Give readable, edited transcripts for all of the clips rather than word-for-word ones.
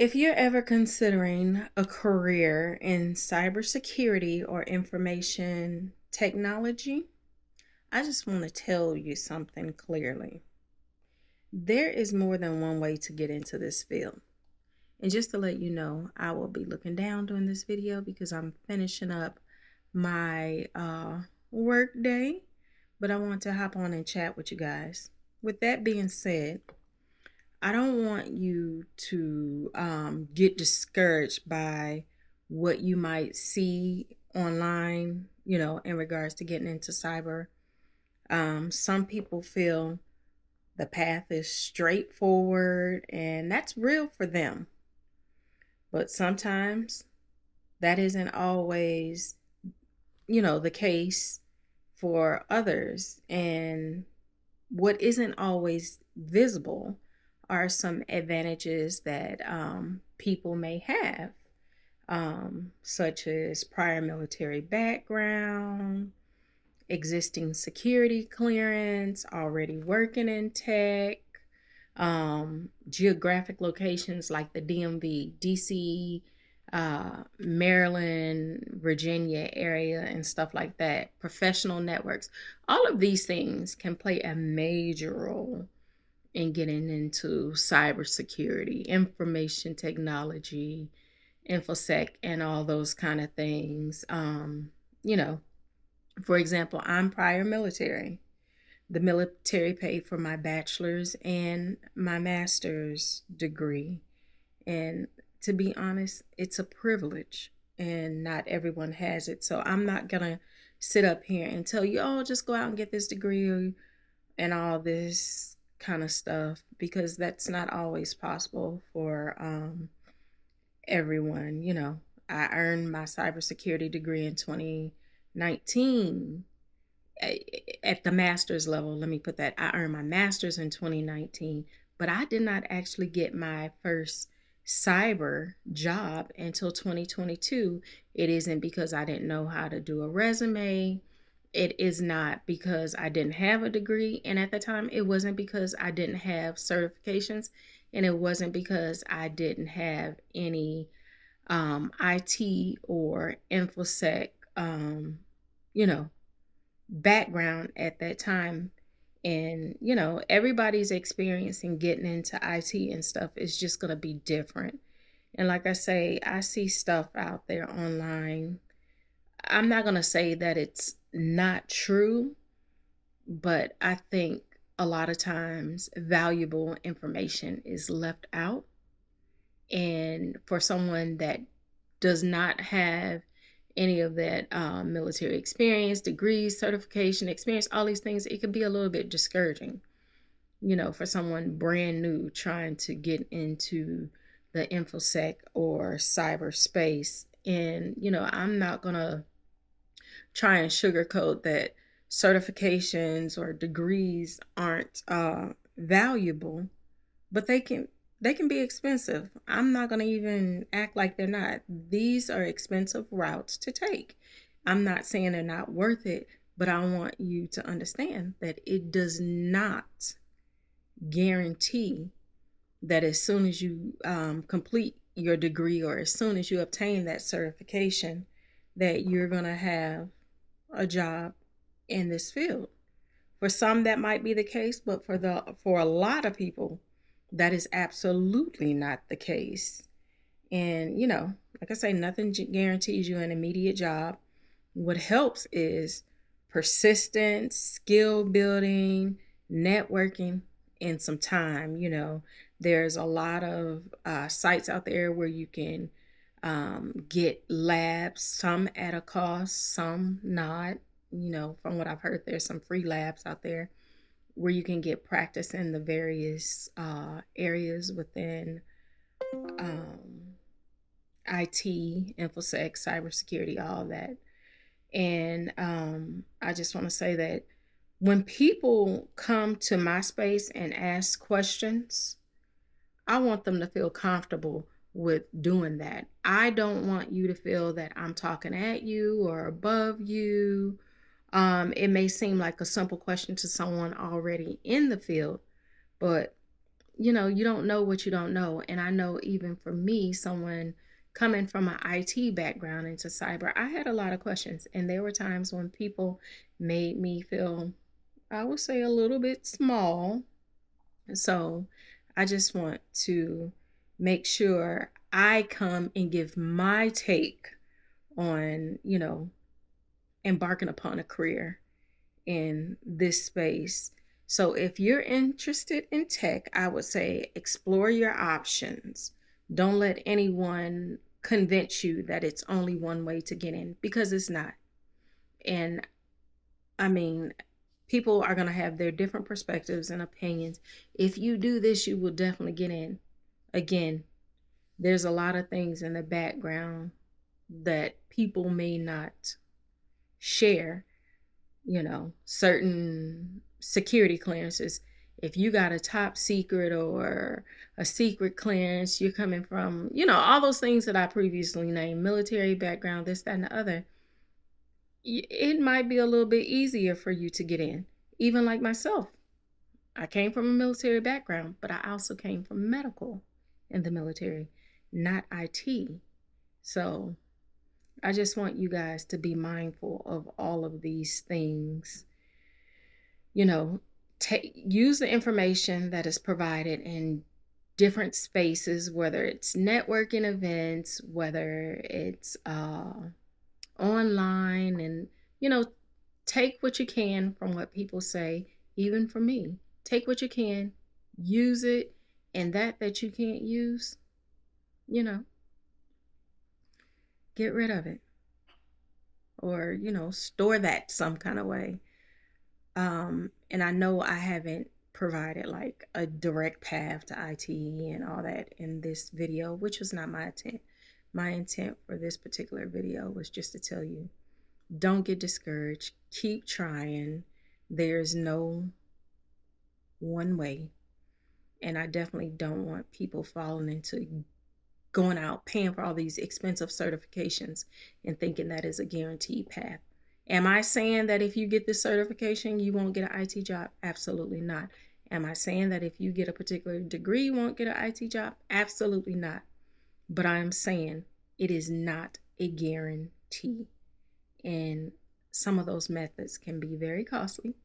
If you're ever considering a career in cybersecurity or information technology, I just want to tell you something clearly. There is more than one way to get into this field. And just to let you know, I will be looking down during this video because I'm finishing up my work day, but I want to hop on and chat with you guys. With that being said, I don't want you to get discouraged by what you might see online, in regards to getting into cyber. Some people feel the path is straightforward and that's real for them. But sometimes that isn't always, the case for others. And what isn't always visible are some advantages that people may have, such as prior military background, existing security clearance, already working in tech, geographic locations like the DMV, DC, Maryland, Virginia area, and stuff like that, professional networks. All of these things can play a major role in getting into cybersecurity, information technology, infosec, and all those kind of things. For example, I'm prior military. The military paid for my bachelor's and my master's degree. And to be honest, it's a privilege and not everyone has it. So I'm not going to sit up here and tell you, oh, just go out and get this degree and all this kind of stuff, because that's not always possible for everyone. I earned my cybersecurity degree in 2019 at the master's level. Let me put that. I earned my master's in 2019, but I did not actually get my first cyber job until 2022. It isn't because I didn't know how to do a resume. It is not because I didn't have a degree. And at the time, it wasn't because I didn't have certifications. And it wasn't because I didn't have any IT or infosec, background at that time. And, everybody's experience in getting into IT and stuff is just going to be different. And like I say, I see stuff out there online. I'm not going to say that it's not true, but I think a lot of times valuable information is left out. And for someone that does not have any of that military experience, degrees, certification, experience, all these things, it can be a little bit discouraging, for someone brand new trying to get into the infosec or cyberspace. And, I'm not going to try and sugarcoat that certifications or degrees aren't valuable, but they can be expensive. I'm not going to even act like they're not. These are expensive routes to take. I'm not saying they're not worth it, but I want you to understand that it does not guarantee that as soon as you complete your degree or as soon as you obtain that certification that you're going to have a job in this field. For some, that might be the case, but for a lot of people, that is absolutely not the case. And, like I say, nothing guarantees you an immediate job. What helps is persistence, skill building, networking, and some time. There's a lot of sites out there where you can get labs, some at a cost, some not. From what I've heard, there's some free labs out there where you can get practice in the various areas within IT, infosec, cybersecurity, all that. And I just want to say that when people come to my space and ask questions, I want them to feel comfortable with doing that. I don't want you to feel that I'm talking at you or above you. It may seem like a simple question to someone already in the field, but you don't know what you don't know. And I know even for me, someone coming from an IT background into cyber, I had a lot of questions. And there were times when people made me feel, I would say, a little bit small. So I just want to make sure I come and give my take on, embarking upon a career in this space. So if you're interested in tech, I would say explore your options. Don't let anyone convince you that it's only one way to get in, because it's not. And I mean, people are going to have their different perspectives and opinions. If you do this, you will definitely get in. Again, there's a lot of things in the background that people may not share, certain security clearances. If you got a top secret or a secret clearance, you're coming from, all those things that I previously named, military background, this, that, and the other, it might be a little bit easier for you to get in. Even like myself, I came from a military background, but I also came from medical in the military, not IT. So I just want you guys to be mindful of all of these things. Use the information that is provided in different spaces, whether it's networking events, whether it's online, and, take what you can from what people say. Even for me, take what you can, use it, and that you can't use, get rid of it, or, store that some kind of way. And I know I haven't provided like a direct path to IT and all that in this video, which was not my intent. My intent for this particular video was just to tell you, don't get discouraged. Keep trying. There's no one way. And I definitely don't want people falling into going out paying for all these expensive certifications and thinking that is a guaranteed path. Am I saying that if you get this certification, you won't get an IT job? Absolutely not. Am I saying that if you get a particular degree, you won't get an IT job? Absolutely not. But I am saying it is not a guarantee. And some of those methods can be very costly.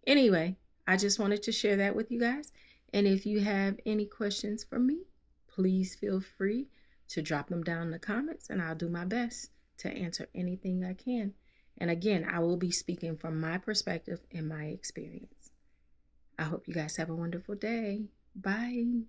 Anyway, I just wanted to share that with you guys. And if you have any questions for me, please feel free to drop them down in the comments, and I'll do my best to answer anything I can. And again, I will be speaking from my perspective and my experience. I hope you guys have a wonderful day. Bye.